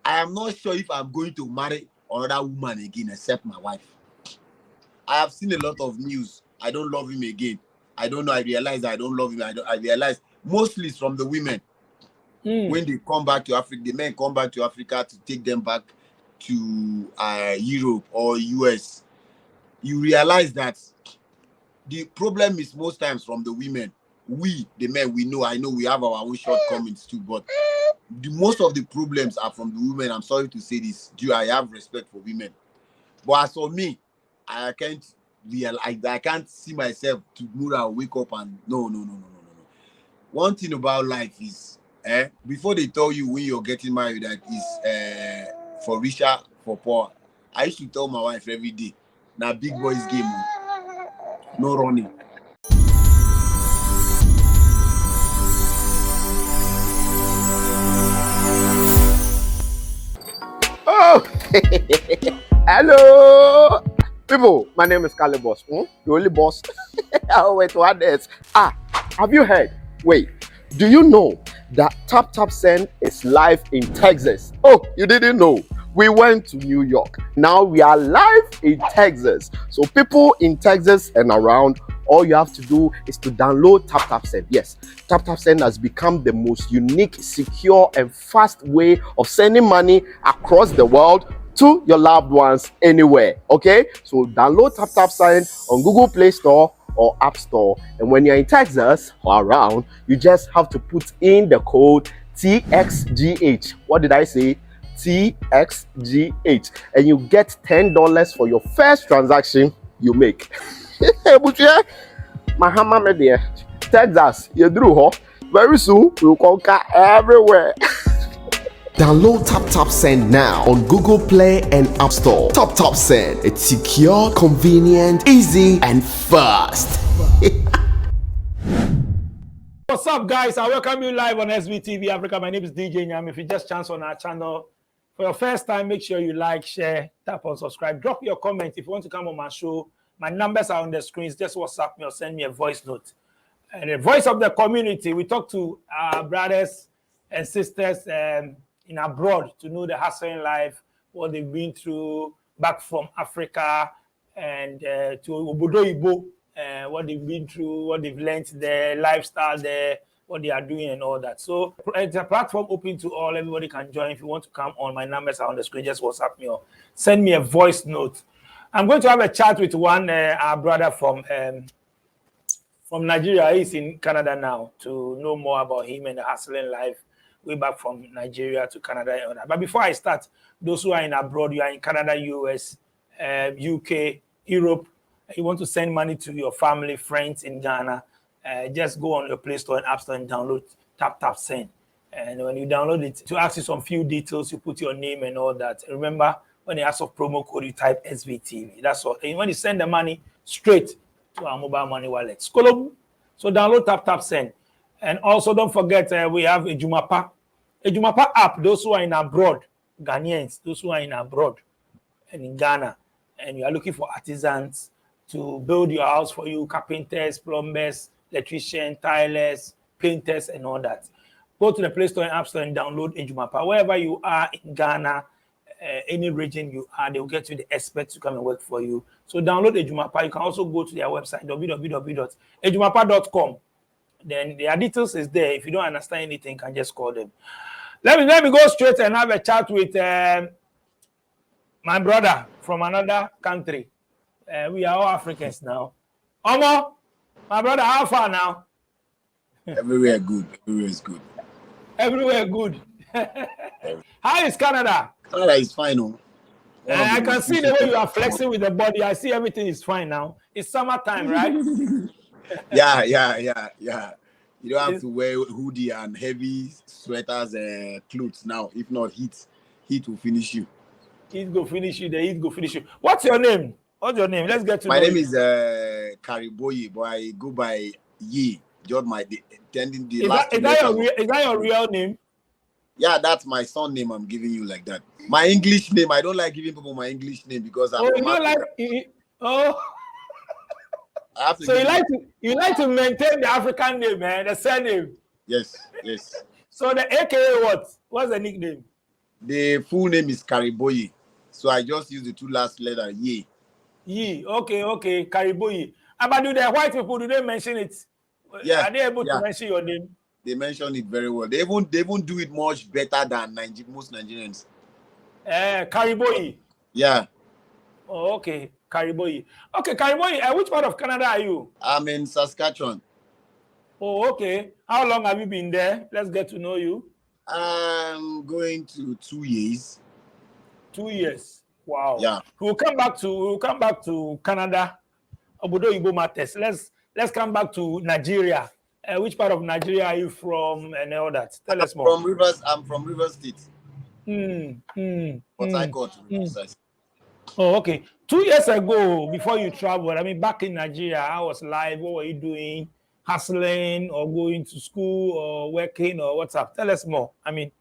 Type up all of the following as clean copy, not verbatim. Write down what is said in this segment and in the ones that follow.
I am not sure if I'm going to marry another woman again except my wife. I have seen a lot of news. I don't love him again. I don't know. I realize I don't love him. I realize mostly it's from the women. When they come back to Africa, the men come back to Africa to take them back to Europe or US. You realize that the problem is most times from the women. We, the men, I know we have our own shortcomings too, but most of the problems are from the women. I'm sorry to say this. I have respect for women. But as for me, I can't I can't see myself tomorrow wake up and no. One thing about life is before they tell you when you're getting married that is for richer, for poor. I used to tell my wife every day, now big boys game, no running. Oh, hello, people. My name is Kali Boss. The only boss. Oh, wait, what else? Have you heard? Wait, do you know that Tap Tap Send is live in Texas? Oh, you didn't know? We went to New York. Now we are live in Texas. So people in Texas and around, all you have to do is to download Tap Tap Send. Yes, Tap Tap Send has become the most unique, secure, and fast way of sending money across the world to your loved ones anywhere. Okay, so download Tap Tap Send on Google Play Store or App Store. And when you're in Texas or around, you just have to put in the code TXGH. What did I say? TXGH, and you get $10 for your first transaction you make. But yeah, Mahama Media, Texas, you drew her. Very soon we'll conquer everywhere. Download Tap Tap Send now on Google Play and App Store. Tap Tap Send, it's secure, convenient, easy, and fast. What's up, guys? I welcome you live on SBTV Africa. My name is DJ Nyam. If you just chance on our channel for your first time, make sure you like, share, tap on subscribe. Drop your comment if you want to come on my show. My numbers are on the screens. Just WhatsApp me or send me a voice note. And the voice of the community, we talk to our brothers and sisters in abroad to know the hustling life, what they've been through back from Africa and to Obodo Ibo. What they've been through, what they've learned, their lifestyle there, what they are doing and all that. So it's a platform open to all. Everybody can join. If you want to come on, my numbers are on the screen. Just WhatsApp me or send me a voice note. I'm going to have a chat with one, our brother from Nigeria. He's in Canada now to know more about him and the hustling life way back from Nigeria to Canada and all that. But before I start, those who are in abroad, you are in Canada, US, UK, Europe, you want to send money to your family, friends in Ghana, just go on your Play Store and App Store and download Tap Tap Send. And when you download it, to ask you some few details, you put your name and all that. Remember, when they ask for promo code, you type SVTV. That's all. And when you send the money straight to our mobile money wallet. So download Tap Tap Send. And also don't forget, we have a Ejumapa app. Those who are in abroad, Ghanaians, those who are in abroad and in Ghana, and you are looking for artisans to build your house for you, carpenters, plumbers, electricians, tilers, painters, and all that. Go to the Play Store and App Store and download Ejumapa. Wherever you are in Ghana, any region you are, they will get you the experts to come and work for you. So download Ejumapa. You can also go to their website, www.ejumapa.com. Then their details is there. If you don't understand anything, you can just call them. Let me go straight and have a chat with my brother from another country. We are all Africans now. Omo, my brother, how far now? Everywhere good. Everywhere is good. Everywhere good. How is Canada? Canada is fine. Oh. I can see the way you are flexing with the body. I see everything is fine now. It's summertime, right? Yeah. You don't have to wear hoodie and heavy sweaters and clothes now. If not, heat will finish you. Heat go finish you. The heat go finish you. What's your name? What's your name? Let's get to my know name you. is Kariboye, but I go by Ye. Just my tending the last. Is that your real name? Yeah, that's my son name. I'm giving you like that. My English name. I don't like giving people my English name because I'm. Oh, you don't like? Oh. I have to so you like to maintain the African name, man, the surname. Yes. So the AKA what? What's the nickname? The full name is Kariboyi. So I just use the two last letter, Ye. Ye. Okay. Kariboyi. But do the white people, do they mention it? Yeah. Are they able yeah. to mention your name? They mention it very well. They even do it much better than most Nigerians. Kariboyi. Yeah. Oh, okay. Kariboyi. Okay, Kariboyi. Which part of Canada are you? I'm in Saskatchewan. Oh, okay. How long have you been there? Let's get to know you. I'm going to 2 years. 2 years. Wow. Yeah. We'll come back to Canada. Obodo Igbo matters. Let's come back to Nigeria. Which part of Nigeria are you from and all that? Tell us more. I'm from Rivers State. Port Harcourt, to be precise. Oh, okay. 2 years ago, before you traveled, I mean, back in Nigeria, how was life? What were you doing? Hustling or going to school or working or what's up? Tell us more. I mean,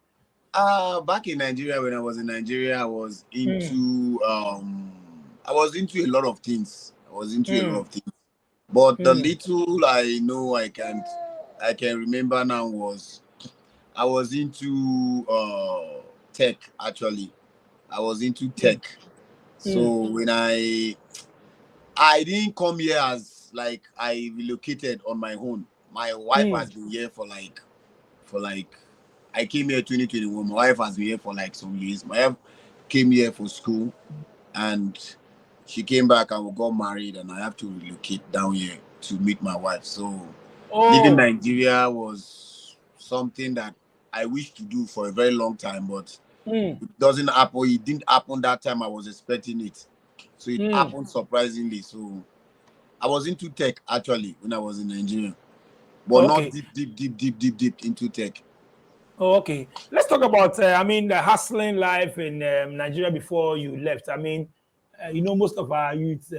back in Nigeria, when I was in Nigeria, I was into a lot of things. But the little I know I can remember now was I was into tech. Actually, I was into tech. So when I didn't come here as like I relocated on my own. My wife has been here for like I came here 2021. My wife has been here for like some years. My wife came here for school and she came back and we got married and I have to relocate down here to meet my wife. So leaving Nigeria was something that I wish to do for a very long time, but it doesn't happen. It didn't happen that time I was expecting it. So it happened surprisingly. So I was into tech actually when I was in Nigeria, but not deep into tech. Oh, okay. Let's talk about, the hustling life in Nigeria before you left. I mean, most of our youth,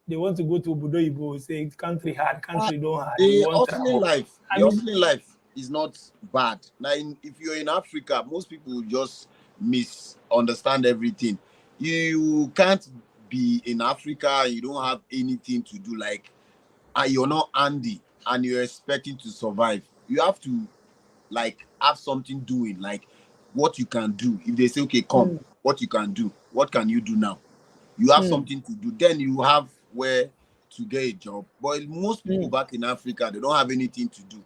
they want to go to Obodo Igbo, say country hard, country don't hard. The hustling life is not bad. Now, if you're in Africa, most people just misunderstand everything. You can't be in Africa, you don't have anything to do, like, and you're not Andy, and you're expecting to survive. You have to, like, have something doing, like, what you can do. If they say, okay, come, what you can do, what can you do now? You have something to do. Then you have where to get a job. But most people back in Africa, they don't have anything to do.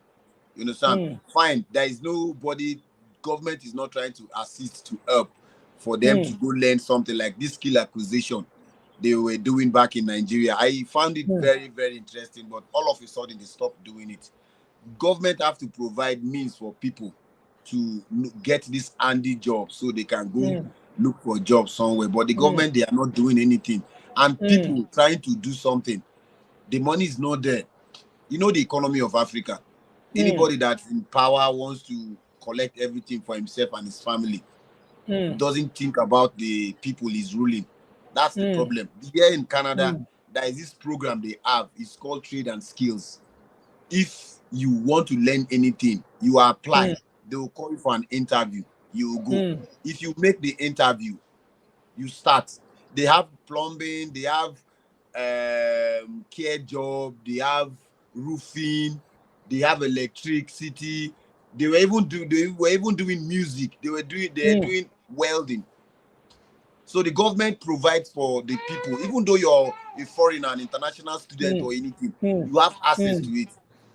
You understand? Fine. There is nobody, government is not trying to assist to help for them to go learn something like this skill acquisition they were doing back in Nigeria. I found it very, very interesting, but all of a sudden they stopped doing it. Government have to provide means for people to get this handy job so they can go look for a job somewhere. But the government, they are not doing anything. And people trying to do something, the money is not there. You know the economy of Africa. Anybody that's in power wants to collect everything for himself and his family. Doesn't think about the people he's ruling. That's the problem. Here in Canada, there is this program they have. It's called Trade and Skills. If you want to learn anything, you apply. They will call you for an interview. You will go. If you make the interview, you start. They have plumbing. They have care job. They have roofing. They have electricity. They were even doing music. They are doing welding. So the government provides for the people, even though you're a foreigner, an international student or anything, you have access to it.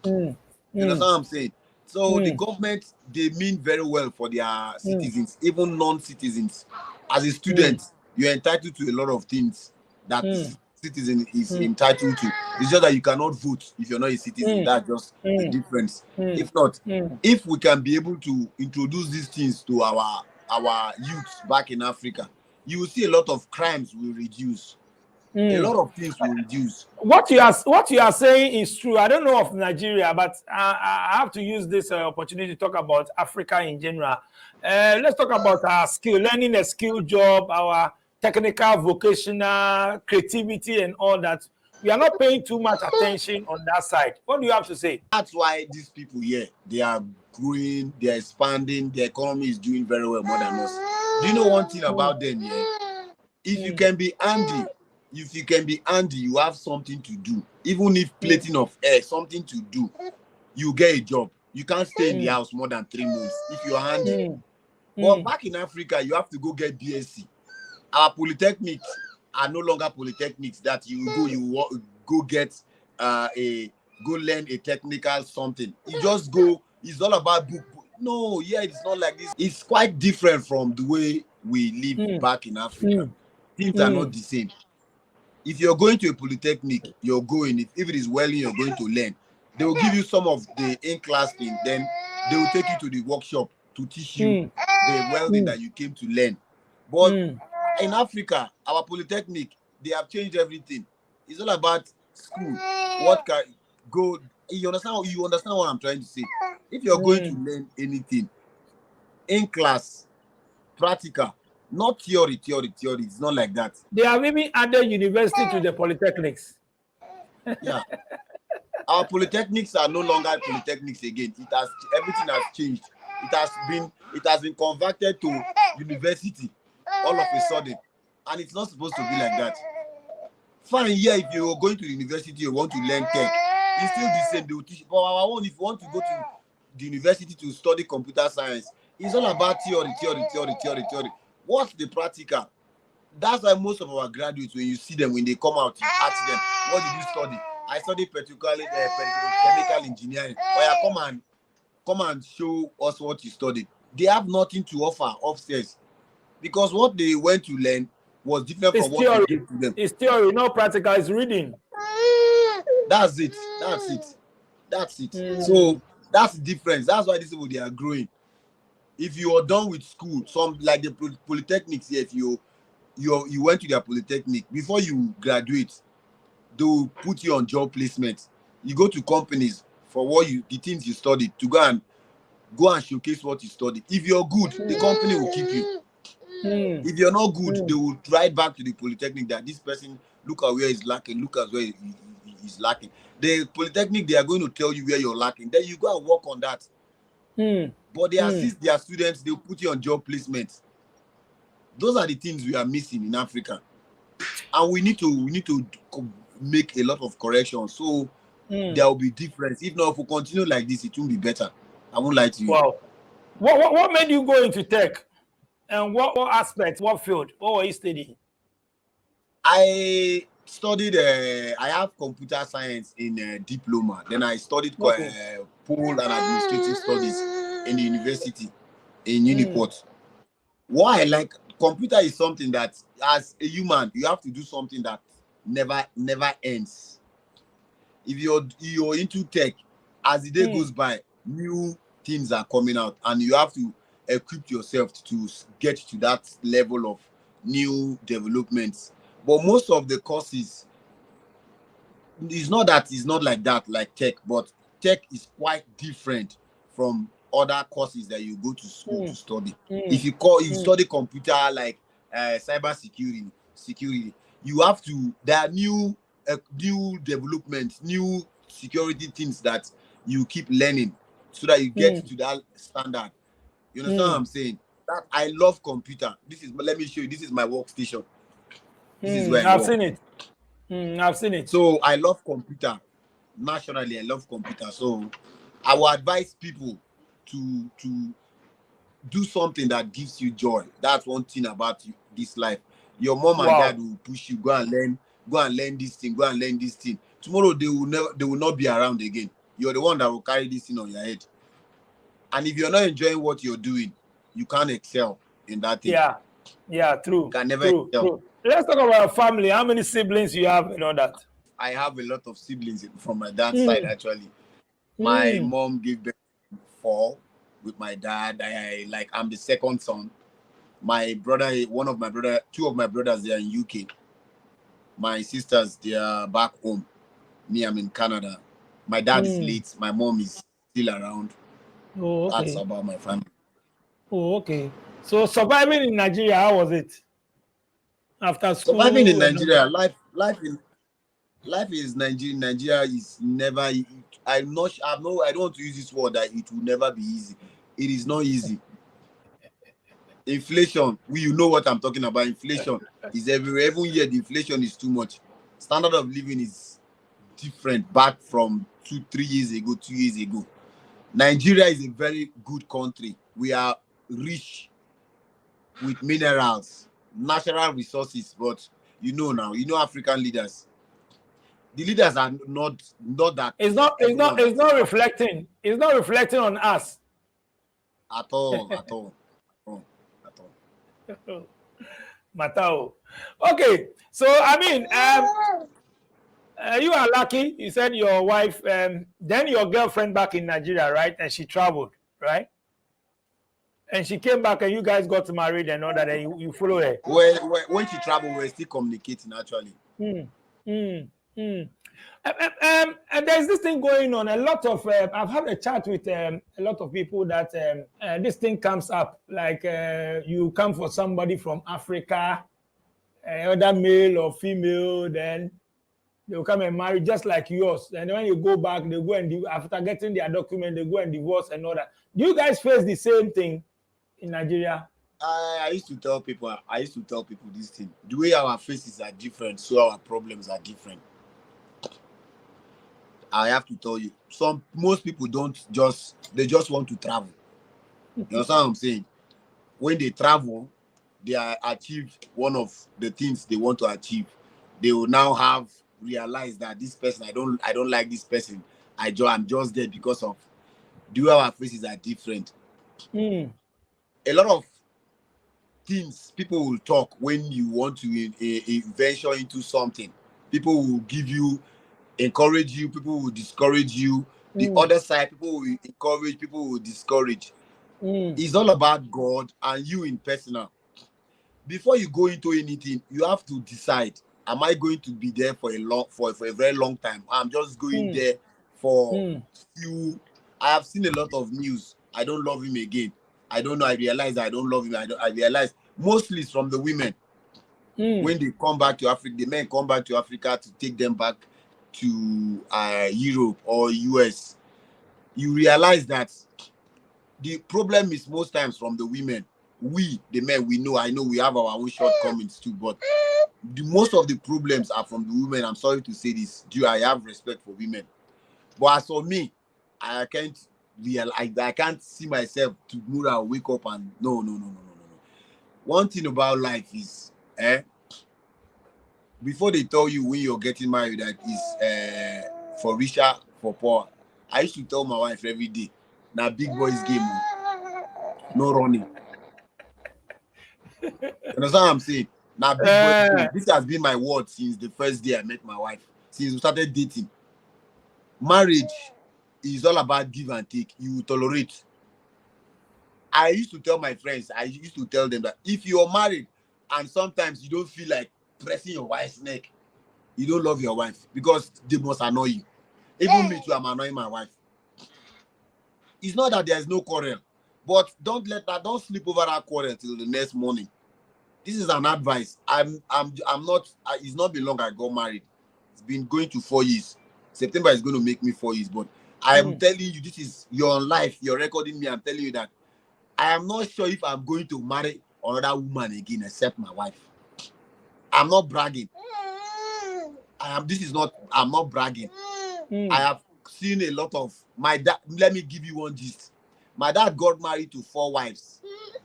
You understand what I'm saying? So the government, they mean very well for their citizens, even non-citizens. As a student, you're entitled to a lot of things that citizen is entitled to. It's just that you cannot vote if you're not a citizen. That's just the difference. If not, if we can be able to introduce these things to our youth back in Africa, you will see a lot of crimes will reduce. A lot of things will reduce. What you are saying is true. I don't know of Nigeria, but I have to use this opportunity to talk about Africa in general. Let's talk about our skill, learning a skill job, our technical, vocational, creativity, and all that. We are not paying too much attention on that side. What do you have to say? That's why these people here, they are growing, they are expanding, the economy is doing very well more than us. Do you know one thing about them here? If you can be handy, you have something to do. Even if plating of air, something to do, you get a job. You can't stay in the house more than 3 months if you're handy. But back in Africa, you have to go get BSc. Our polytechnics are no longer polytechnics that go get go learn a technical something. You just go. It's all about book. No, yeah, it's not like this. It's quite different from the way we live back in Africa. Things are not the same. If you're going to a polytechnic, you're going. If it is welding, you're going to learn. They will give you some of the in-class thing. Then they will take you to the workshop to teach you the welding that you came to learn. But in Africa, our polytechnic, they have changed everything. It's all about school. What can go? You understand? You understand what I'm trying to say? If you're going to learn anything in class, practical, not theory. It's not like that. They have even added university to the polytechnics. Yeah. Our polytechnics are no longer polytechnics again. Everything has changed. It has been converted to university all of a sudden. And it's not supposed to be like that. Fine, yeah, if you're going to the university, you want to learn tech, it's still the same. They will teach. But our own, if you want to go to the university to study computer science, it's all about theory. What's the practical? That's why most of our graduates, when you see them, when they come out, you ask them, what did you study? I studied chemical engineering. Oh yeah, come and show us what you studied. They have nothing to offer upstairs because what they went to learn was different from what we gave to them. It's theory, no practical. It's reading. That's it. So that's the difference. That's why these people, they are growing. If you are done with school, some like the polytechnics here, if you went to their polytechnic before you graduate, they will put you on job placement. You go to companies for the things you studied to go and showcase what you studied. If you're good, the company will keep you. If you're not good, they will write back to the polytechnic that this person, look at where he's lacking, look at where he's lacking. The polytechnic, they are going to tell you where you're lacking. Then you go and work on that. But they assist their students, they'll put you on job placement. Those are the things we are missing in Africa. And we need to make a lot of corrections. So there will be difference. If not, if we continue like this, it won't be better. I won't lie to you. Wow. What made you go into tech? And what aspect, what field? What were you studying? I studied, I have computer science in diploma. Then I studied poll and administrative studies in the university in Uniport. Why? Like, computer is something that, as a human, you have to do something that never ends. If you're into tech, as the day goes by, new things are coming out, and you have to equip yourself to get to that level of new developments. But most of the courses, it's not like that, like tech, but tech is quite different from other courses that you go to school to study. If you study computer, like cyber security, you have to, there are new developments, new security things that you keep learning so that you get to that standard. You understand what I'm saying? That I love computer. Let me show you. This is my workstation. This is where I've seen it. I've seen it. So I love computer. Naturally, I love computer. So I will advise people to do something that gives you joy. That's one thing about this life. Your mom and dad will push you, go and learn this thing, go and learn this thing. Tomorrow they will not be around again. You're the one that will carry this thing on your head. And if you're not enjoying what you're doing, you can't excel in that thing. Yeah, true. You can never excel. True. Let's talk about family. How many siblings you have and all that? I have a lot of siblings from my dad's side, actually. My mom gave birth to 4 with my dad. I'm the second son. My brother, two of my brothers, they are in UK. My sisters, they are back home. Me, I'm in Canada. My dad is late. My mom is still around. Oh, okay. That's about my family. Oh, okay. So surviving in Nigeria, how was it? After school? Surviving in Nigeria, life is Nigeria. Nigeria is never. I don't want to use this word that it will never be easy. It is not easy. Inflation, you know what I'm talking about. Inflation is everywhere. Every year, the inflation is too much. Standard of living is different back from 2 years ago, 2 years ago. Nigeria is a very good country. We are rich with minerals, natural resources. But you know now, you know African leaders. The leaders are not that everyone that It's is not perfect reflecting. It's not reflecting on us. at all, at all, at all, at all. Matao. Okay, so I mean, you are lucky. You said your wife, then your girlfriend back in Nigeria, right? And she traveled, right? And she came back, and you guys got married and all that. And you follow her. When she traveled, we're still communicating actually. Mm, mm, mm. And there's this thing going on. A lot of I've had a chat with a lot of people that this thing comes up. Like you come for somebody from Africa, whether male or female, then they'll come and marry just like yours. And when you go back, they go and after getting their document, they go and divorce and all that. Do you guys face the same thing in Nigeria? I used to tell people. I used to tell people this thing. The way our faces are different, so our problems are different. I have to tell you, most people they just want to travel. You understand what I'm saying? When they travel, they achieve one of the things they want to achieve. They will now have realized that this person, I don't like this person. I'm just there because of the way our faces are different. Mm. A lot of things people will talk when you want to venture into something. People will encourage you, people will discourage you. The other side, people will encourage, people will discourage. It's all about God and you in personal. Before you go into anything, you have to decide: am I going to be there for a very long time? I'm just going there for few. I have seen a lot of news. I don't love him again. I don't know. I realize I don't love him. I realize mostly it's from the women. When they come back to Africa, the men come back to Africa to take them back to Europe or US. You realize that the problem is most times from the women. We, the men, I know we have our own shortcomings too, but most of the problems are from the women. I'm sorry to say this. I have respect for women. But as for me, I can't I can't see myself tomorrow wake up and no. One thing about life is, before they tell you when you're getting married that is for richer, for poor. I used to tell my wife every day, now big boys game, no running. You understand what I'm saying? Now big boys game. This has been my word since the first day I met my wife, since we started dating. Marriage is all about give and take. You tolerate. I used to tell my friends, I used to tell them that if you're married and sometimes you don't feel like pressing your wife's neck, you don't love your wife because they must annoy you. Even me too, I'm annoying my wife. It's not that there's no quarrel, but don't sleep over that quarrel till the next morning. This is an advice. I'm not. It's not been long I got married. It's been going to 4 years. September is going to make me 4 years. But I am telling you, this is your life. You're recording me. I'm telling you that I am not sure if I'm going to marry another woman again except my wife. I'm not bragging. I'm not bragging. I have seen a lot of my dad. Let me give you one gist. My dad got married to 4 wives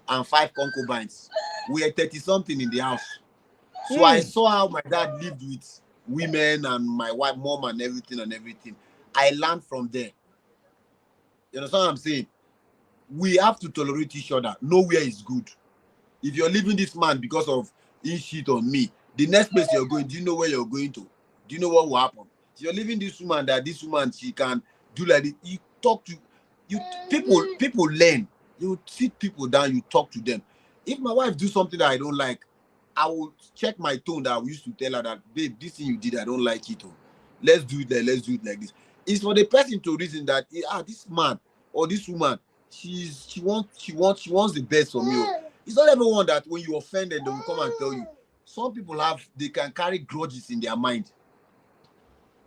and 5 concubines. We are 30 something in the house. So I saw how my dad lived with women and my wife, mom, and everything. I learned from there. You understand what I'm saying? We have to tolerate each other. Nowhere is good. If you're leaving this man because of his shit on me, the next place you're going, do you know where you're going to? Do you know what will happen? So you're leaving this woman that this woman, she can do like this. You talk to you people learn. You sit people down, you talk to them. If my wife do something that I don't like, I will check my tone that I used to tell her that, babe, this thing you did, I don't like it. Oh. Let's do it like this. It's for the person to reason that this man or this woman, she wants the best for me. Oh. It's not everyone that when you offend them, they will come and tell you. Some people they can carry grudges in their mind.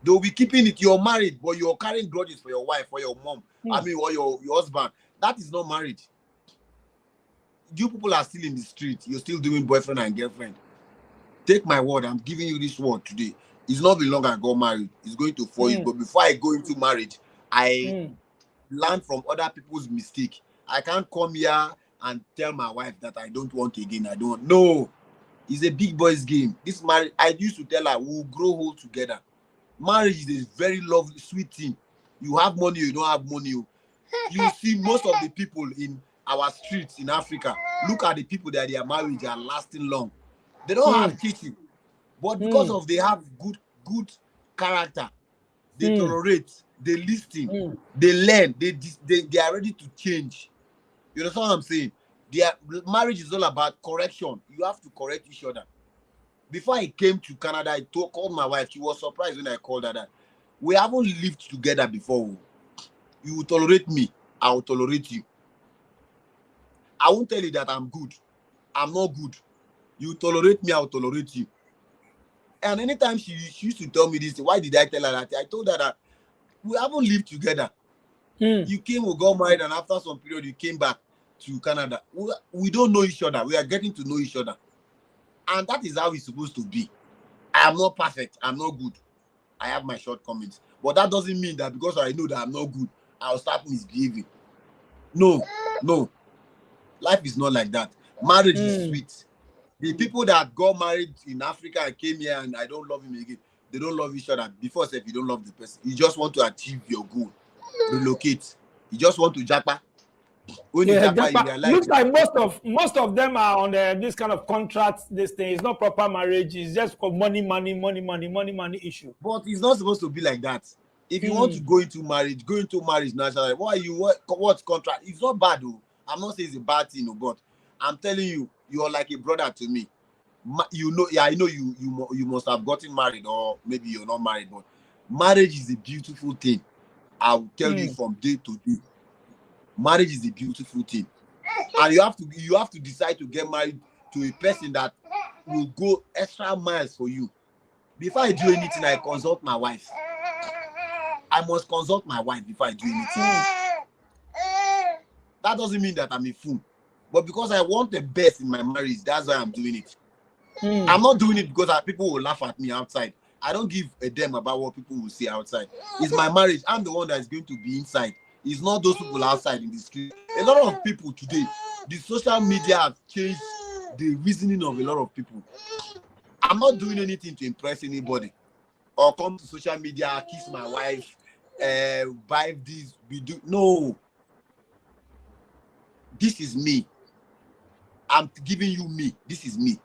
They'll be keeping it. You're married, but you're carrying grudges for your wife, for your mom, or your husband. That is not marriage. You people are still in the street. You're still doing boyfriend and girlfriend. Take my word. I'm giving you this word today. It's not been long I got married. It's going to 4 years. But before I go into marriage, I learn from other people's mistake. I can't come here and tell my wife that I don't want again. I don't. No, it's a big boys game. This marriage, I used to tell her, we'll grow old together. Marriage is a very lovely, sweet thing. You have money, you don't have money. You see most of the people in our streets in Africa, look at the people that their marriage are lasting long. They don't have cheating, but because of they have good character, they tolerate, they listen, they learn, they are ready to change. You know what I'm saying? Their marriage is all about correction. You have to correct each other. Before I came to Canada, I called my wife. She was surprised when I called her that we haven't lived together before. You will tolerate me, I will tolerate you. I won't tell you that I'm good. I'm not good. You tolerate me, I'll tolerate you. And anytime she used to tell me this, why did I tell her that? I told her that we haven't lived together. You came, we got married, and after some period, you came back to Canada. We don't know each other. We are getting to know each other. And that is how it's supposed to be. I am not perfect. I'm not good. I have my shortcomings. But that doesn't mean that because I know that I'm not good, I'll start misbehaving. No. Life is not like that. Marriage is sweet. The people that got married in Africa and came here and I don't love him again, they don't love each other. Before, if you don't love the person, you just want to achieve your goal. Relocate. You just want to japa. When you japa, you realize. Looks like most of them are on this kind of contract. This thing is not proper marriage. It's just for money issue. But it's not supposed to be like that. If you want to go into marriage naturally. Why you what contract? It's not bad though. I'm not saying it's a bad thing, but I'm telling you, you're like a brother to me. You know, I know you must have gotten married, or maybe you're not married, but marriage is a beautiful thing. I'll tell you from day to day. Marriage is a beautiful thing, and you have to decide to get married to a person that will go extra miles for you. Before I do anything, I consult my wife. I must consult my wife before I do anything. That doesn't mean that I'm a fool, but because I want the best in my marriage, that's why I'm doing it. I'm not doing it because people will laugh at me outside. I don't give a damn about what people will say outside. It's my marriage. I'm the one that is going to be inside. It's not those people outside in the street. A lot of people today, the social media have changed the reasoning of a lot of people. I'm not doing anything to impress anybody or come to social media, kiss my wife, buy this, we do. No. This is me. I'm giving you me. This is me.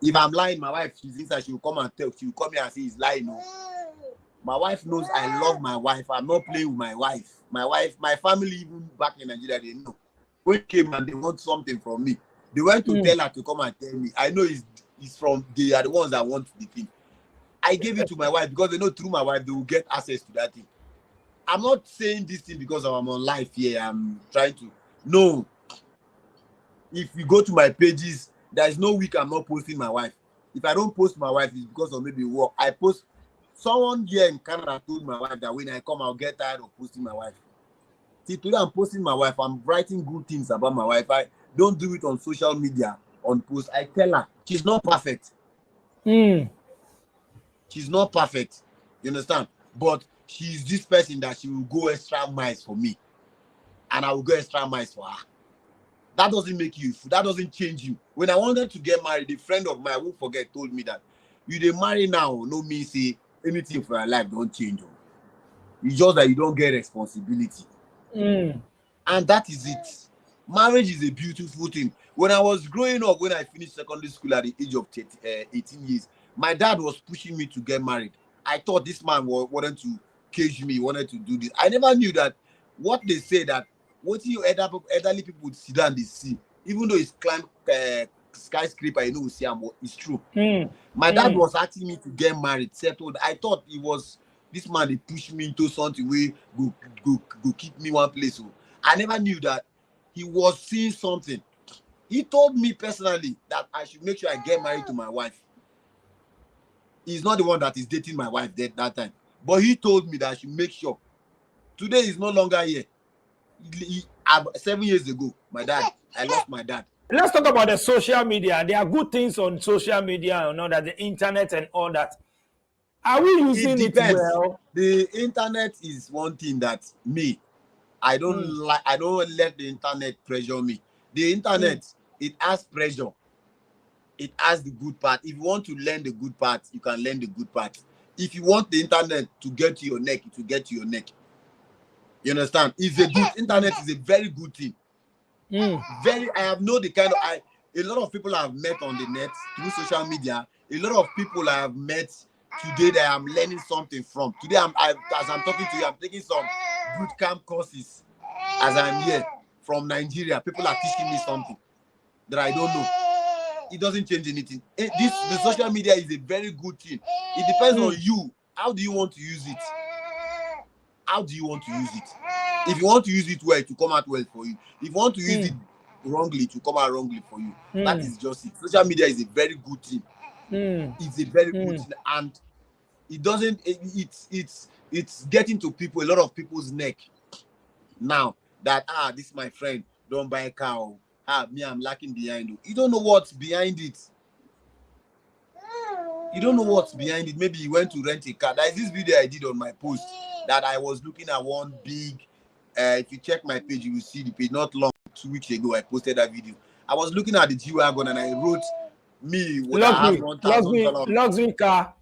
If I'm lying, my wife, she's inside, she will come and tell. She will come here and say he's lying. No. My wife knows I love my wife. I'm not playing with my wife. My wife, my family, even back in Nigeria, they know. When they came and they want something from me, they went to tell her to come and tell me. I know it's from, they are the ones that want the thing. I gave it to my wife because they know through my wife, they will get access to that thing. I'm not saying this thing because I'm on live here. I'm trying to, no. If you go to my pages, there is no week I'm not posting my wife. If I don't post my wife, it's because of maybe work. I post. Someone here in Canada told my wife that when I come, I'll get tired of posting my wife. See, today I'm posting my wife. I'm writing good things about my wife. I don't do it on social media, on post. I tell her she's not perfect. She's not perfect. You understand? But she's this person that she will go extra miles for me. And I will go extra miles for her. That doesn't make you, that doesn't change you. When I wanted to get married, a friend of mine, I won't forget, told me that you dey marry now, no mean say anything for your life don't change. It's just that you don't get responsibility. And that is it. Marriage is a beautiful thing. When I was growing up, when I finished secondary school at the age of 18 years, my dad was pushing me to get married. I thought this man wanted to cage me, wanted to do this. I never knew that what they say that what you elderly people would sit down, they see, even though it's climb skyscraper, you know, see, it's true. My dad was asking me to get married, settled. I thought it was this man, they pushed me into something where go keep me one place. So I never knew that he was seeing something. He told me personally that I should make sure I get married to my wife. He's not the one that is dating my wife that time, but he told me that I should make sure. Today he's no longer here. 7 years ago, I lost my dad. Let's talk about the social media. There are good things on social media, you know, that the internet and all that. Are we using it well? The internet is one thing that I don't like. I don't let the internet pressure me. The internet, it has pressure. It has the good part. If you want to learn the good part, you can learn the good part. If you want the internet to get to your neck, it will get to your neck. You understand? It's a good internet is a very good thing. Very, I have known the kind of a lot of people I have met on the net through social media. A lot of people I have met today that I'm learning something from. Today, as I'm talking to you, I'm taking some boot camp courses as I'm here from Nigeria. People are teaching me something that I don't know. It doesn't change anything. The social media is a very good thing. It depends on you. How do you want to use it? How do you want to use it? If you want to use it well, it will come out well for you. If you want to use it wrongly, it will come out wrongly for you. That is just it. Social media is a very good thing. It's a very good thing, and it doesn't. It's getting to people, a lot of people's neck now. That this my friend, don't buy a car. Me, I'm lacking behind. You don't know what's behind it. You don't know what's behind it. Maybe you went to rent a car. There is this video I did on my post that I was looking at one big. If you check my page, you will see the page. Not long, 2 weeks ago, I posted that video. I was looking at the G-Wagon and I wrote, me that has $1,000 luxury car.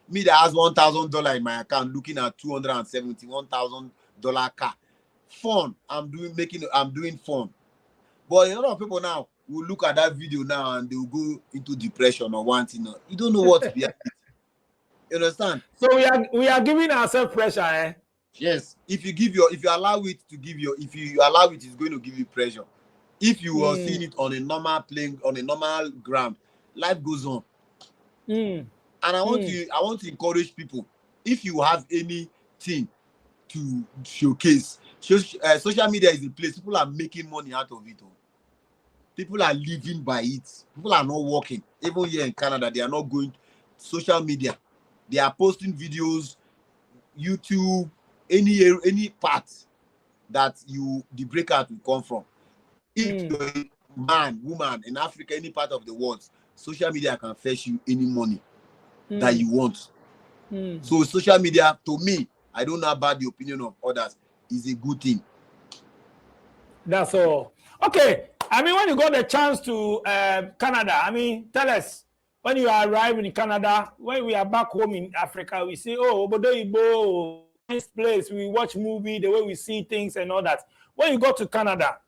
Me that has $1,000 in my account, looking at $271,000 car. Fun. I'm doing fun. But a lot of people now will look at that video now and they will go into depression or wanting. You don't know what's behind it. You understand? So we are giving ourselves pressure, eh? Yes. If you allow it, it's going to give you pressure. If you are seeing it on a normal plane, on a normal ground, life goes on. And I want to encourage people. If you have anything to showcase, social media is a place people are making money out of it. People are living by it. People are not working. Even here in Canada, they are not going to social media. They are posting videos, YouTube, any part that the breakout will come from. If you're a man, woman in Africa, any part of the world, social media can fetch you any money that you want. So social media, to me, I don't know about the opinion of others, is a good thing. That's all. Okay. I mean, when you got the chance to Canada, I mean, tell us, when you arrive in Canada, when we are back home in Africa, we say, oh, Obodo Igbo, this place, we watch movie, the way we see things and all that. When you go to Canada,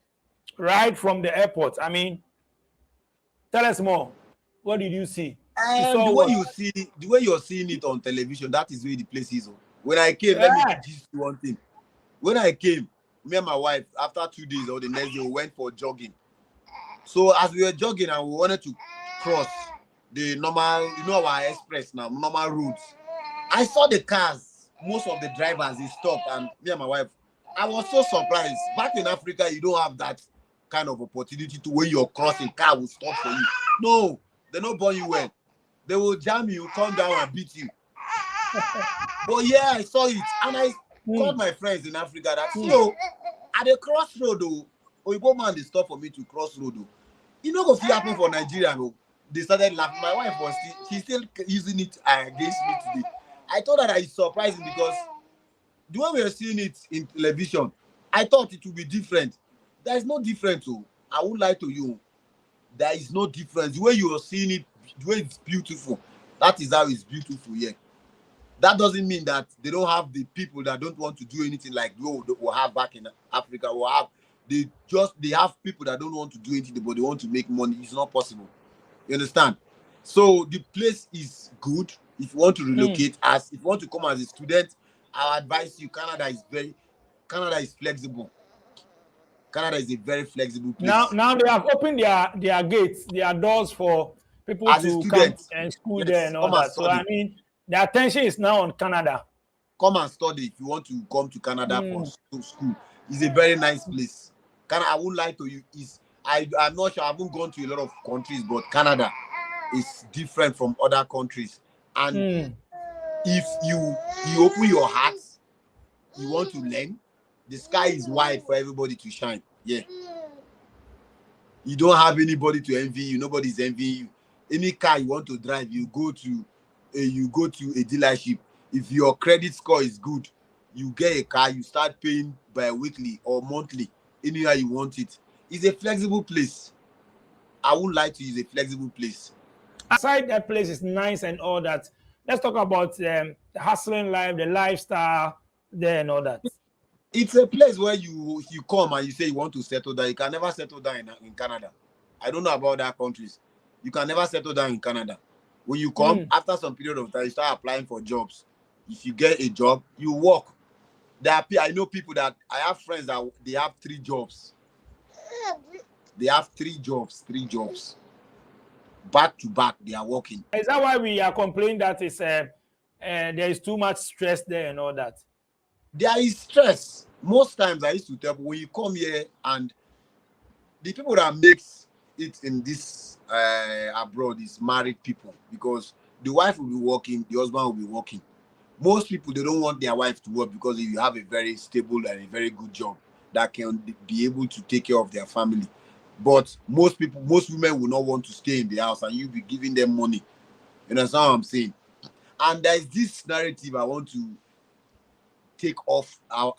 right from the airport, I mean, tell us more. What did you see? The way you're seeing it on television, that is where the place is. When I came, let me just do one thing. When I came, me and my wife, after 2 days or the next day, we went for jogging. So as we were jogging and we wanted to cross the normal, our express now, normal routes, I saw the cars, most of the drivers, they stopped, and me and my wife, I was so surprised. Back in Africa, you don't have that kind of opportunity to where you're crossing, car will stop for you. No, they don't burn you well. They will jam you, come down and beat you. But yeah, I saw it, and I called my friends in Africa that, at the crossroad, Oyibo man, they stop for me to cross road. You know what happened for Nigeria? They started laughing. My wife was still using it against me today. I thought that it's surprising because the way we are seeing it in television, I thought it would be different. There is no difference. I won't lie to you. There is no difference. The way you are seeing it, the way it's beautiful, that is how it's beautiful here. That doesn't mean that they don't have the people that don't want to do anything like we have back in Africa. They have people that don't want to do anything, but they want to make money. It's not possible. You understand? So the place is good. If you want to relocate, if you want to come as a student, I advise you. Canada is flexible. Canada is a very flexible place. Now they have opened their gates, their doors for people as to come and school there and all that. So I mean, the attention is now on Canada. Come and study if you want to come to Canada for school. It's a very nice place. I won't lie to you. I'm not sure. I haven't gone to a lot of countries, but Canada is different from other countries. And if you open your heart, you want to learn, the sky is wide for everybody to shine. Yeah. You don't have anybody to envy you. Nobody's envying you. Any car you want to drive, you go to a dealership. If your credit score is good, you get a car, you start paying bi-weekly or monthly, anywhere you want it. It's a flexible place. I won't lie to you, it's a flexible place. Aside that place is nice and all that, let's talk about the hustling life, the lifestyle there and all that. It's a place where you come and you say you want to settle down. You can never settle down in Canada. I don't know about other countries. You can never settle down in Canada. When you come, after some period of time, you start applying for jobs. If you get a job, you work. I know people that I have friends that they have 3 jobs. They have 3 jobs, back to back. They are working. Is that why we are complaining that there is too much stress there and all that? There is stress. Most times I used to tell people, when you come here, and the people that makes it in this abroad is married people, because the wife will be working, the husband will be working. Most people, they don't want their wife to work, because if you have a very stable and a very good job that can be able to take care of their family. But most women will not want to stay in the house and you be giving them money. You understand what I'm saying? And there is this narrative I want to take off our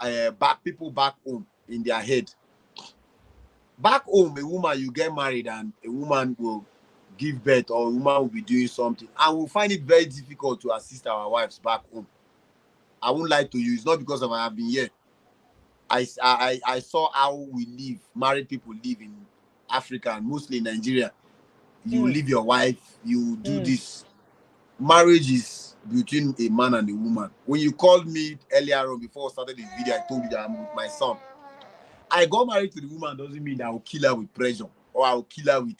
people back home in their head. Back home, a woman, you get married and a woman will give birth, or a woman will be doing something, and we'll find it very difficult to assist our wives back home. I won't lie to you. It's not because of I have been here. I saw how we live, married people live in Africa, and mostly in Nigeria. You leave your wife, you do this. Marriage is between a man and a woman. When you called me earlier on, before I started the video, I told you that I'm with my son. I got married to the woman doesn't mean that I will kill her with pressure, or I will kill her with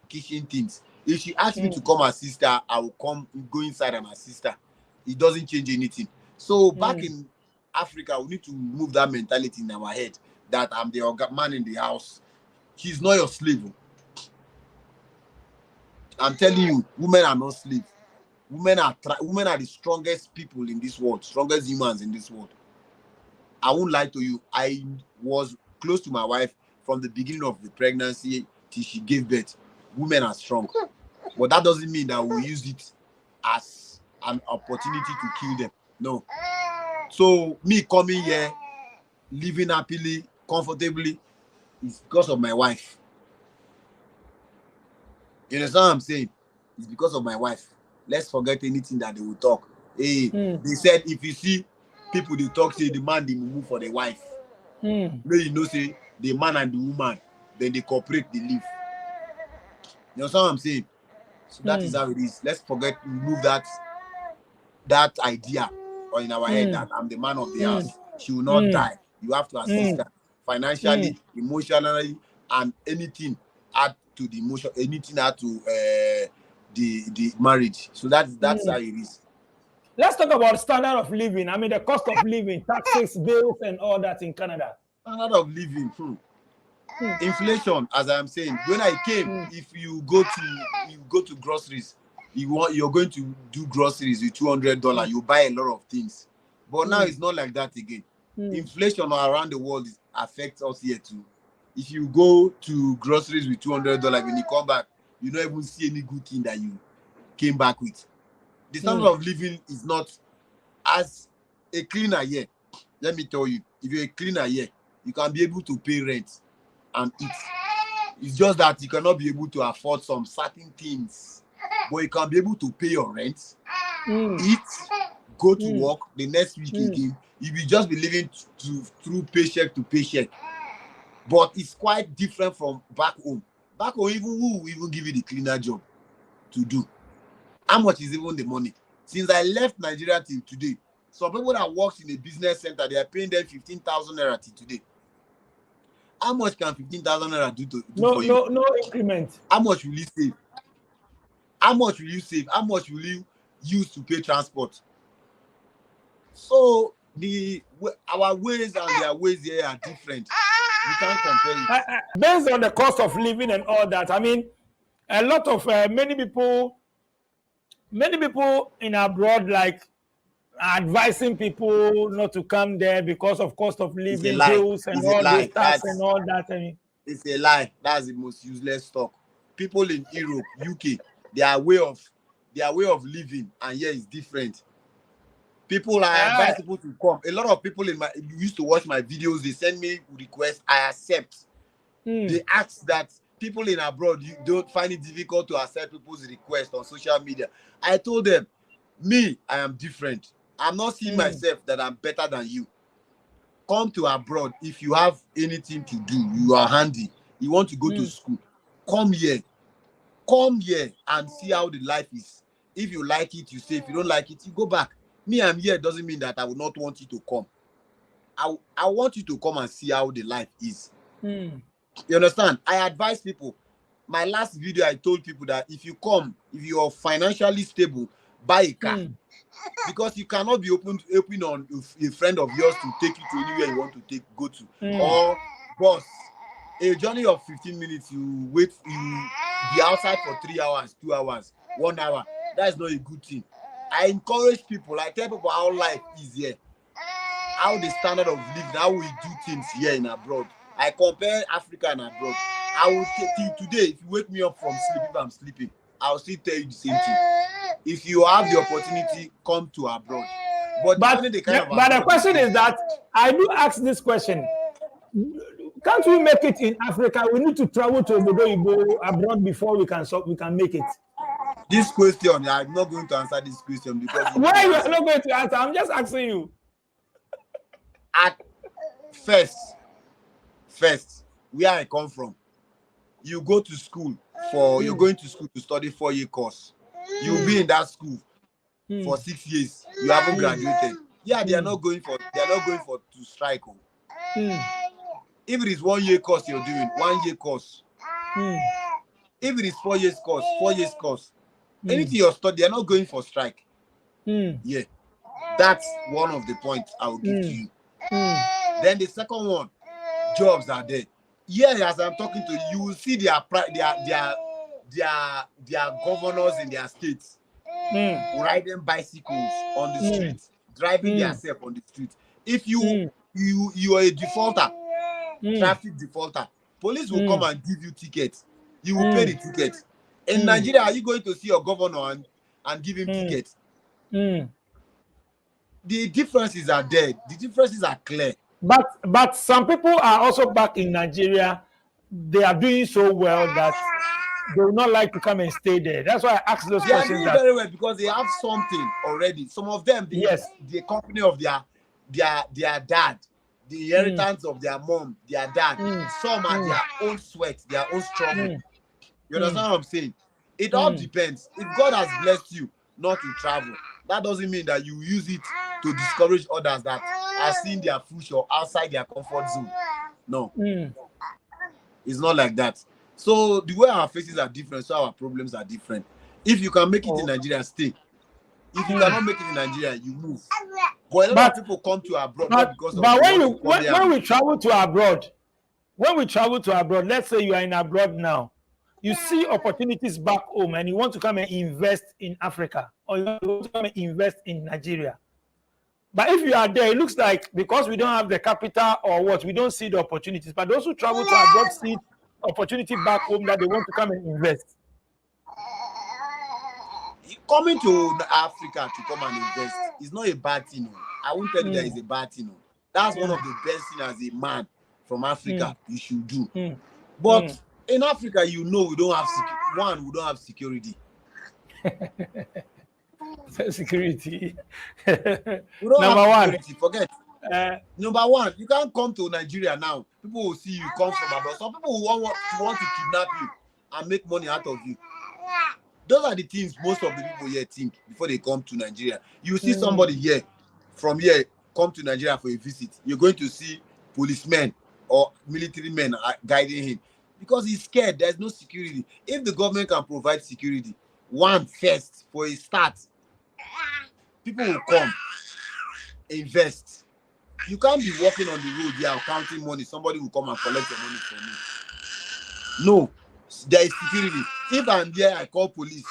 kitchen things. If she asks me to come assist her, I will go inside and assist her. It doesn't change anything. So back in Africa, we need to move that mentality in our head that I'm the man in the house. She's not your slave. I'm telling you, women are not slaves. Women are the strongest people in this world, strongest humans in this world. I won't lie to you. I was close to my wife from the beginning of the pregnancy till she gave birth. Women are strong. But that doesn't mean that we use it as an opportunity to kill them. No. So me coming here, living happily, comfortably, is because of my wife. You understand what I'm saying? It's because of my wife. Let's forget anything that they will talk. Hey, they said if you see people they talk, say the man they move for the wife. Then you know, say the man and the woman, then they cooperate, they live. You understand what I'm saying? So that is how it is. Let's remove that idea or in our head that I'm the man of the house. She will not die. You have to assist her financially, emotionally, and anything add to the emotion, anything add to the marriage. So that's how it is. Let's talk about standard of living. I mean, the cost of living, taxes, bills, and all that in Canada. Standard of living, inflation. As I'm saying, when I came, if you go to groceries, you're going to do groceries with $200. You buy a lot of things, but now it's not like that again. Inflation around the world affects us here too. If you go to groceries with $200, when you come back, you don't even see any good thing that you came back with. The standard of living is not as a cleaner here. Let me tell you, if you're a cleaner here, you can be able to pay rent and eat. It's just that you cannot be able to afford some certain things, but you can be able to pay your rent, eat, go to work. The next week again, you will just be living through paycheck to paycheck. But it's quite different from back home. Back home, who will even give you the cleaner job to do? How much is even the money? Since I left Nigeria till today, some people that work in a business center, they are paying them 15,000 naira till today. How much can 15,000 naira do for you? No increment. How much will you save? How much will you save? How much will you use to pay transport? So our ways and their ways here are different. You can't compare it. Based on the cost of living and all that, I mean, a lot of many people in abroad like advising people not to come there because of cost of living, bills, and all this tax and all that. I mean, it's a lie. That's the most useless talk. People in Europe, UK, their way of living, and here is different. People, I advise people to come. A lot of people used to watch my videos. They send me requests. I accept. They ask that people in abroad, you don't find it difficult to accept people's requests on social media. I told them, me, I am different. I'm not seeing myself that I'm better than you. Come to abroad. If you have anything to do, you are handy, you want to go to school, come here and see how the life is. If you like it, you stay. If you don't like it, you go back. Me, I'm here doesn't mean that I would not want you to come. I want you to come and see how the life is. You understand? I advise people. My last video, I told people that if you come, if you are financially stable, buy a car. Because you cannot be open on a friend of yours to take you to anywhere you want to go to. Or boss, a journey of 15 minutes, you be outside for 3 hours, 2 hours, 1 hour. That is not a good thing. I encourage people, I tell people how life is here, how the standard of living, how we do things here in abroad. I compare Africa and abroad. I will till today, if you wake me up from sleep, if I'm sleeping, I'll still tell you the same thing. If you have the opportunity, come to abroad. But the question is that I do ask this question. Can't we make it in Africa? We need to travel to abroad before we can make it. This question, I'm not going to answer this question because why you are not going to answer? I'm just asking you. At first, where I come from, you go to school you're going to school to study 4-year course. You'll be in that school for 6 years. You haven't graduated. Yeah, they are not going to strike. If it is 1 year course you're doing, 1 year course. If it is 4 years course, 4 years course. Anything you're studying, they are not going for strike. Yeah, that's one of the points I will give to you. Then the second one, jobs are there. Yeah, as I'm talking to you, you will see their governors in their states riding bicycles on the street, driving themselves on the street. If you are a defaulter, traffic defaulter, police will come and give you tickets. You will pay the ticket. In Nigeria, are you going to see your governor and give him tickets? The differences are there. The differences are clear. But some people are also back in Nigeria. They are doing so well that they would not like to come and stay there. That's why I asked those questions. They are doing very well because they have something already. Some of them, the company of their dad, the inheritance of their mom, their dad. Some are their own sweat, their own struggle. You understand what I'm saying? It all depends. If God has blessed you not to travel, that doesn't mean that you use it to discourage others that are seeing their future outside their comfort zone. No. It's not like that. So the way our faces are different, so our problems are different. If you can make it in Nigeria, stay. If you cannot make it in Nigeria, you move. But a lot of people come to abroad because when we travel to abroad, let's say you are in abroad now, you see opportunities back home and you want to come and invest in Africa or you want to come and invest in Nigeria. But if you are there, it looks like because we don't have the capital or what, we don't see the opportunities. But those who travel to abroad see opportunity back home that they want to come and invest. Coming to Africa to come and invest is not a bad thing. I won't tell you that it's a bad thing. That's one of the best things as a man from Africa you should do. But in Africa, we don't have security. Security. We don't have security. Forget. Number one, you can't come to Nigeria now. People will see you come from abroad. Some people will want to kidnap you and make money out of you. Those are the things most of the people here think before they come to Nigeria. You see somebody from here come to Nigeria for a visit. You're going to see policemen or military men guiding him because he's scared. There's no security. If the government can provide security, first for a start, people will come, invest. You can't be walking on the road here counting money. Somebody will come and collect your money from you. No, there is security. If I'm there, I call police.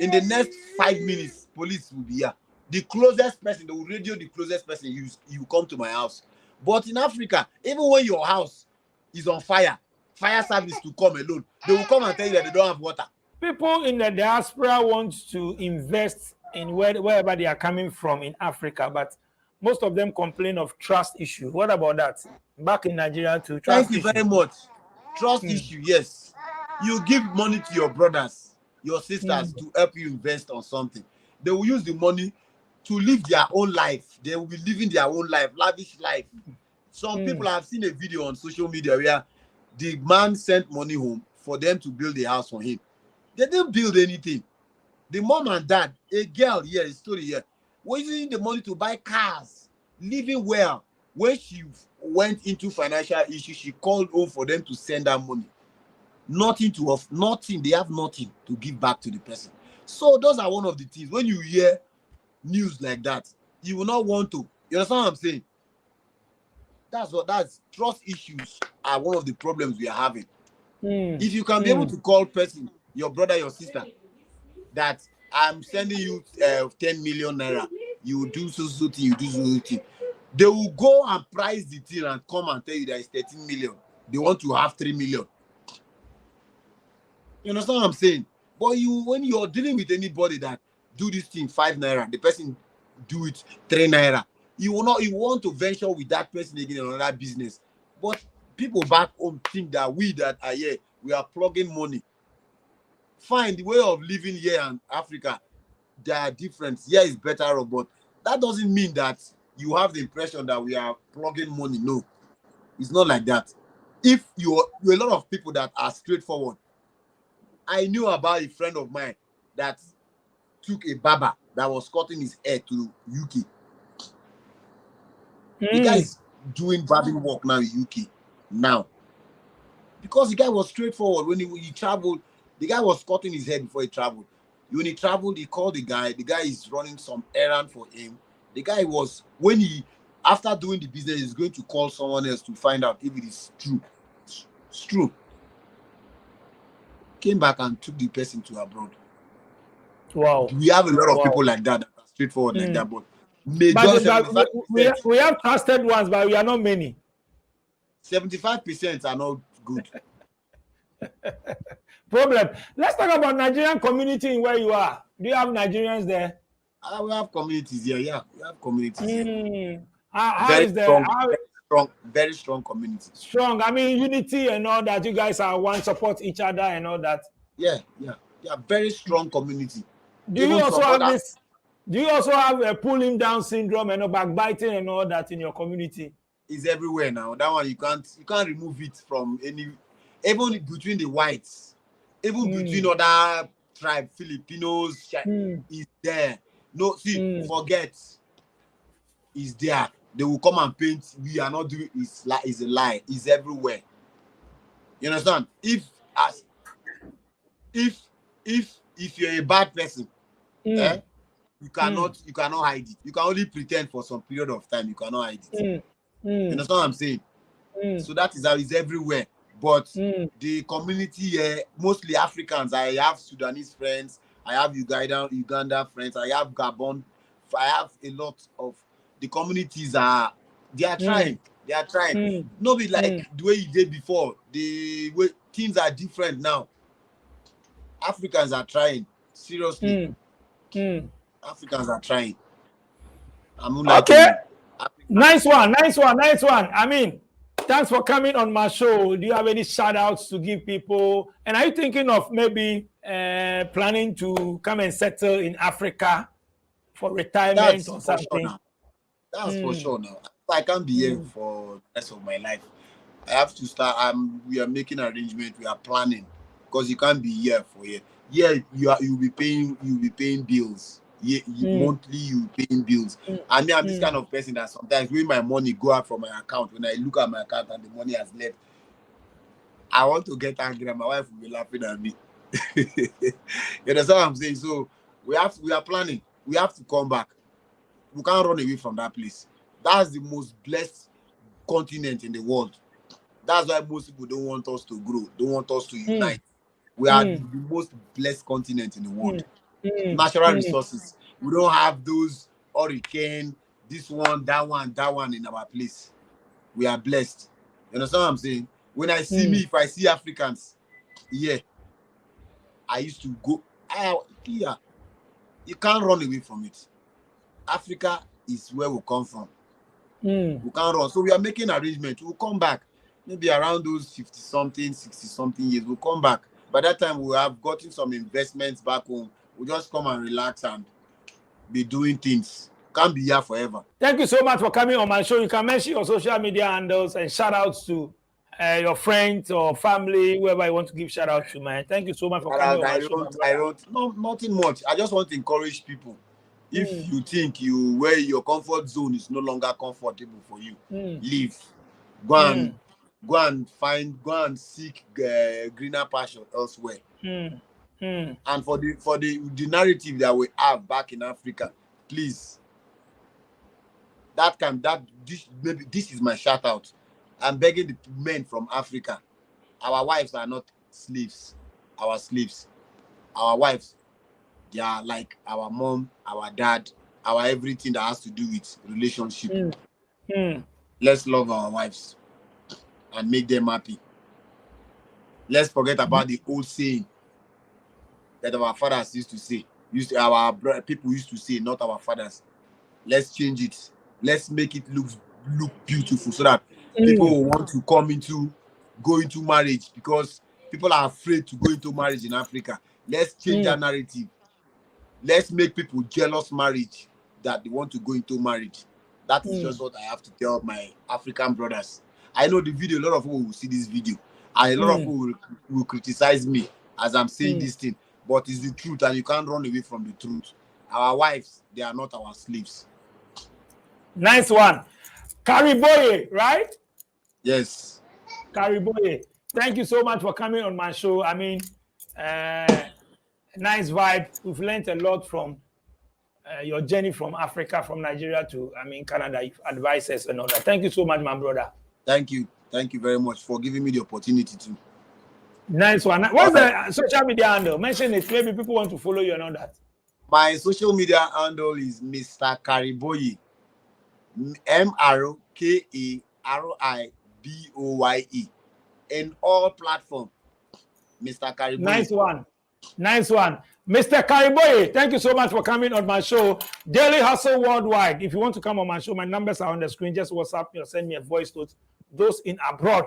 In the next 5 minutes, police will be here. The closest person, they will radio the closest person, you come to my house. But in Africa, even when your house is on fire service to come alone, they will come and tell you that they don't have water. People in the diaspora want to invest in wherever they are coming from in Africa, but most of them complain of trust issue. What about that? Back in Nigeria too. Thank you very much. Trust issue, yes. You give money to your brothers, your sisters to help you invest on something. They will use the money to live their own life. They will be living their own life, lavish life. Some people have seen a video on social media where the man sent money home for them to build a house for him. They didn't build anything. The mom and dad, a girl here, a story here, was using the money to buy cars, living well. When she went into financial issues, she called home for them to send her money. Nothing to off, nothing. They have nothing to give back to the person. So those are one of the things. When you hear news like that, you will not want to. You understand what I'm saying? That's trust issues are one of the problems we are having. If you can be able to call person, your brother, your sister, that I'm sending you 10 million naira, you do so thing, you do so thing. They will go and price the thing and come and tell you that it's 13 million. They want to have 3 million. You understand what I'm saying? But when you're dealing with anybody that do this thing 5 naira, the person do it 3 naira, you want to venture with that person again in another business. But people back home think that we that are here, we are plugging money. Fine, the way of living here in Africa, there are different. Here is better, but that doesn't mean that you have the impression that we are plugging money. No, it's not like that. If you're a lot of people that are straightforward. I knew about a friend of mine that took a barber that was cutting his hair to UK. The guy is doing barbing work now in UK now. Because the guy was straightforward. When he traveled, the guy was cutting his hair before he traveled. When he traveled, he called the guy. The guy is running some errand for him. The guy was, after doing the business, he's going to call someone else to find out if it is true. It's true. Came back and took the person to abroad. Wow. We have a lot of people like that are straightforward like that, but we have trusted ones, but we are not many. 75% are not good. Problem. Let's talk about Nigerian community in where you are. Do you have Nigerians there? We have communities here. Yeah, we have communities here. How is there? Very strong community. Strong. I mean, unity and all that. You guys are one, support each other and all that. Yeah. Very strong community. Do you also have this? Do you also have a pulling down syndrome and backbiting and all that in your community? It's everywhere now. That one you can't remove it from even between the whites, even between other tribe, Filipinos, is there. No, forget. Is there. They will come and paint. We are not doing it's a lie. It's everywhere. You understand? If you're a bad person, you cannot hide it. You can only pretend for some period of time. You cannot hide it. You understand what I'm saying? So that is how it's everywhere. But the community here, mostly Africans. I have Sudanese friends. I have Uganda friends. I have Gabon. I have a lot of the communities they are trying. They are trying. Not be like the way you did before. The way things are different now. Africans are trying. Seriously. Africans are trying. Okay. Nice one. I mean, thanks for coming on my show. Do you have any shout outs to give people? And are you thinking of maybe planning to come and settle in Africa for retirement or something? That's for sure now. I can't be here for the rest of my life. I have to start. We are making arrangements. We are planning because you can't be here for year. Yeah, you'll be paying bills. Yeah, monthly you paying bills. I mean, I'm this kind of person that sometimes when my money go out from my account, when I look at my account and the money has left, I want to get angry and my wife will be laughing at me. You understand what I'm saying? So we are planning. We have to come back. We can't run away from that place. That's the most blessed continent in the world. That's why most people don't want us to grow, don't want us to unite. We are the most blessed continent in the world. Natural resources. We don't have those hurricane, this one, that one in our place. We are blessed. You understand what I'm saying? When I see if I see Africans, I used to go. You can't run away from it. Africa is where we come from. We can't run. So we are making arrangements. We'll come back. maybe around those 50 something, 60 something years, we'll come back. By that time, we'll have gotten some investments back home. We'll just come and relax and be doing things. Can't be here forever. Thank you so much for coming on my show. You can mention your social media handles and shout outs to your friends or family, whoever you want to give shout out to, man. Thank you so much for coming on my show. I don't, no, nothing much. I just want to encourage people. If you think where your comfort zone is no longer comfortable for you, leave. Go and seek greener pasture elsewhere. And for the narrative that we have back in Africa, please. This is my shout out. I'm begging the men from Africa. Our wives are not slaves. Our slaves. Our wives, they are like our mom, our dad, our everything that has to do with relationship. Let's love our wives and make them happy. Let's forget about the old saying that our fathers used to say. Our people used to say, not our fathers. Let's change it. Let's make it look beautiful so that people will want to go into marriage, because people are afraid to go into marriage in Africa. Let's change that narrative. Let's make people jealous marriage that they want to go into marriage. That is just what I have to tell my African brothers. I know the video, a lot of people will see this video, and a lot of people will criticize me as I'm saying this thing, but it's the truth, and you can't run away from the truth. Our wives, they are not our slaves. Nice one. Kariboye, right? Yes. Kariboye. Thank you so much for coming on my show. I mean, nice vibe. We've learned a lot from your journey from Africa, from Nigeria to, Canada. You've advised us and all that. Thank you so much, my brother. Thank you. Thank you very much for giving me the opportunity to. Nice one. What's the social media handle? Mention it. Maybe people want to follow you and all that. My social media handle is Mr. Kariboye. MRKARIBOYE. In all platforms. Mr. Kariboye. Nice one. Nice one. Mr. Kariboye, thank you so much for coming on my show. Daily Hustle Worldwide. If you want to come on my show, my numbers are on the screen. Just WhatsApp me or send me a voice note. Those in abroad,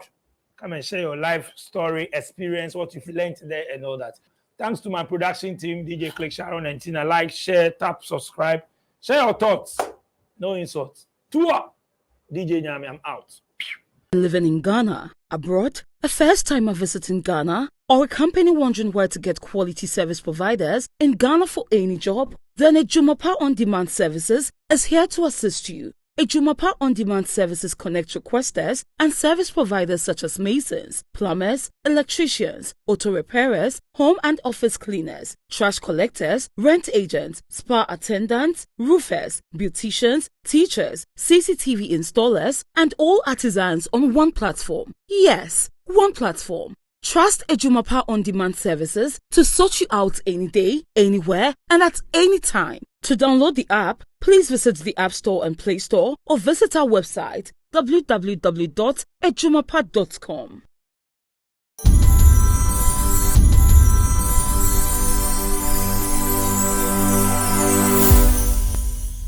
come and share your life story, experience, what you've learned today, and all that. Thanks to my production team, DJ Click, Sharon, and Tina. Like, share, tap, subscribe. Share your thoughts. No insults. Tour. DJ Nyami, I'm out. Living in Ghana, abroad, a first-timer visiting Ghana, or a company wondering where to get quality service providers in Ghana for any job? Then Ejumapa On Demand Services is here to assist you. Ejumapa On Demand Services connect requesters and service providers such as masons, plumbers, electricians, auto repairers, home and office cleaners, trash collectors, rent agents, spa attendants, roofers, beauticians, teachers, CCTV installers, and all artisans on one platform. Yes, one platform. Trust Ejumapa On Demand Services to sort you out any day, anywhere, and at any time. To download the app, please visit the App Store and Play Store or visit our website www.ejumapa.com.